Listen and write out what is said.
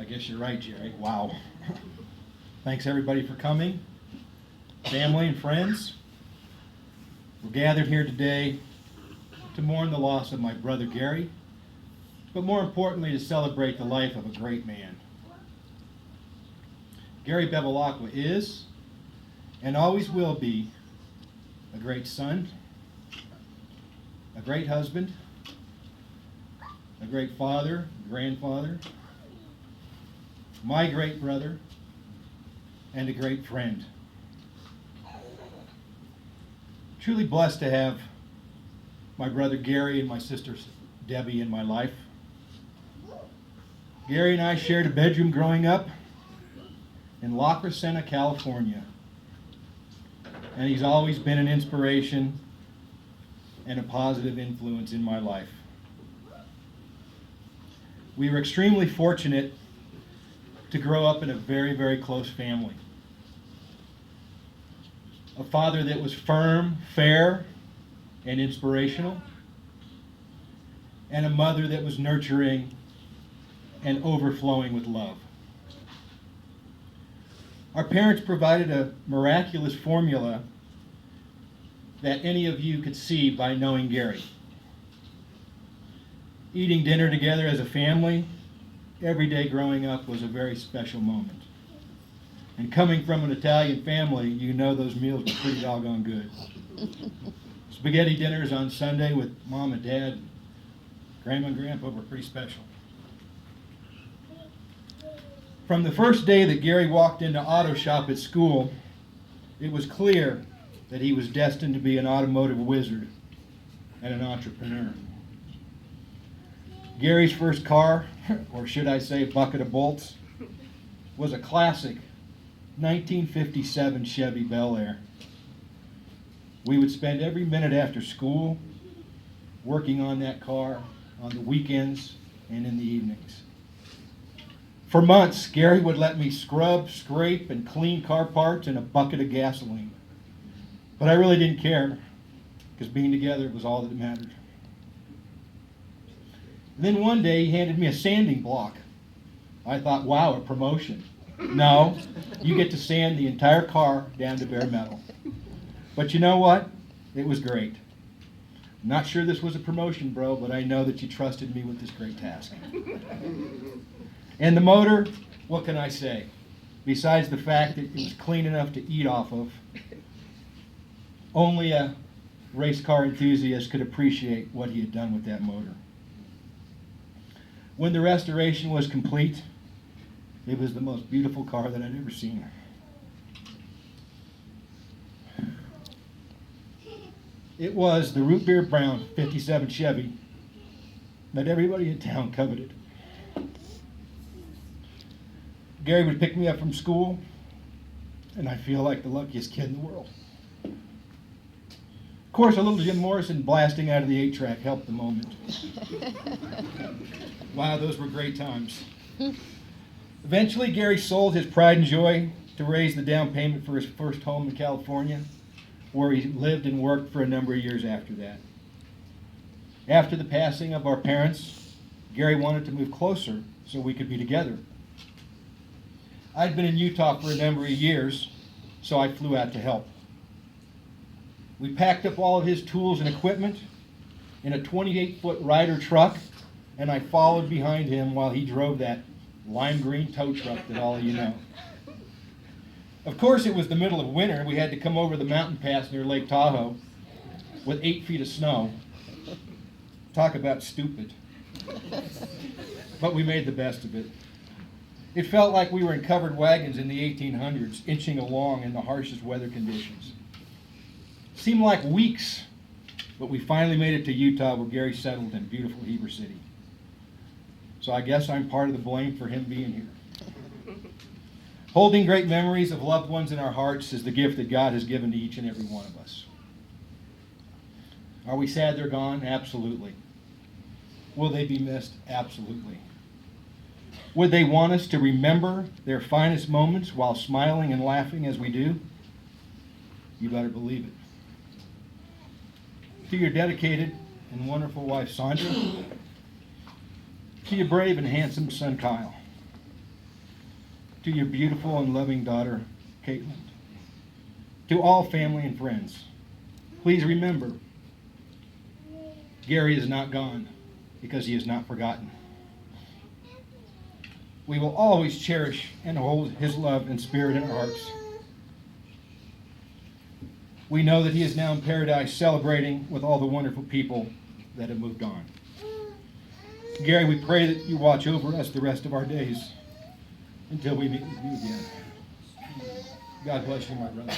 I guess you're right, Jerry. Wow. Thanks everybody for coming. Family and friends, we're gathered here today to mourn the loss of my brother Gary, but more importantly to celebrate the life of a great man. Gary Bevilacqua is, and always will be, a great son, a great husband, a great father, grandfather, my great brother, and a great friend. Truly blessed to have my brother Gary and my sister Debbie in my life. Gary and I shared a bedroom growing up in La Crescenta, California. And he's always been an inspiration and a positive influence in my life. We were extremely fortunate to grow up in a very, very close family. A father that was firm, fair, and inspirational, and a mother that was nurturing and overflowing with love. Our parents provided a miraculous formula that any of you could see by knowing Gary. Eating dinner together as a family every day growing up was a very special moment. And coming from an Italian family, you know those meals were pretty doggone good. Spaghetti dinners on Sunday with mom and dad, grandma and grandpa were pretty special. From the first day that Gary walked into auto shop at school, it was clear that he was destined to be an automotive wizard and an entrepreneur. Gary's first car, or should I say bucket of bolts, was a classic 1957 Chevy Bel Air. We would spend every minute after school working on that car on the weekends and in the evenings. For months, Gary would let me scrub, scrape, and clean car parts in a bucket of gasoline. But I really didn't care, because being together was all that mattered. And then one day, he handed me a sanding block. I thought, wow, a promotion. No, you get to sand the entire car down to bare metal. But you know what? It was great. I'm not sure this was a promotion, bro, but I know that you trusted me with this great task. And the motor, what can I say? Besides the fact that it was clean enough to eat off of, only a race car enthusiast could appreciate what he had done with that motor. When the restoration was complete, it was the most beautiful car that I'd ever seen. It was the root beer brown 57 Chevy that everybody in town coveted. Gary would pick me up from school, and I feel like the luckiest kid in the world. Of course, a little Jim Morrison blasting out of the 8-track helped the moment. Wow, those were great times. Eventually, Gary sold his pride and joy to raise the down payment for his first home in California, where he lived and worked for a number of years after that. After the passing of our parents, Gary wanted to move closer so we could be together. I'd been in Utah for a number of years, so I flew out to help. We packed up all of his tools and equipment in a 28-foot Ryder truck, and I followed behind him while he drove that lime green tow truck that all of you know. Of course, it was the middle of winter. We had to come over the mountain pass near Lake Tahoe with 8 feet of snow. Talk about stupid. But we made the best of it. It felt like we were in covered wagons in the 1800s, inching along in the harshest weather conditions. Seemed like weeks, but we finally made it to Utah, where Gary settled in beautiful Heber City. So I guess I'm part of the blame for him being here. Holding great memories of loved ones in our hearts is the gift that God has given to each and every one of us. Are we sad they're gone? Absolutely. Will they be missed? Absolutely. Would they want us to remember their finest moments while smiling and laughing as we do? You better believe it. To your dedicated and wonderful wife, Sandra. To your brave and handsome son, Kyle. to your beautiful and loving daughter, Caitlin. To all family and friends, please remember, Gary is not gone because he is not forgotten. We will always cherish and hold his love and spirit in our hearts. We know that he is now in paradise celebrating with all the wonderful people that have moved on. Gary, we pray that you watch over us the rest of our days until we meet with you again. God bless you, my brother.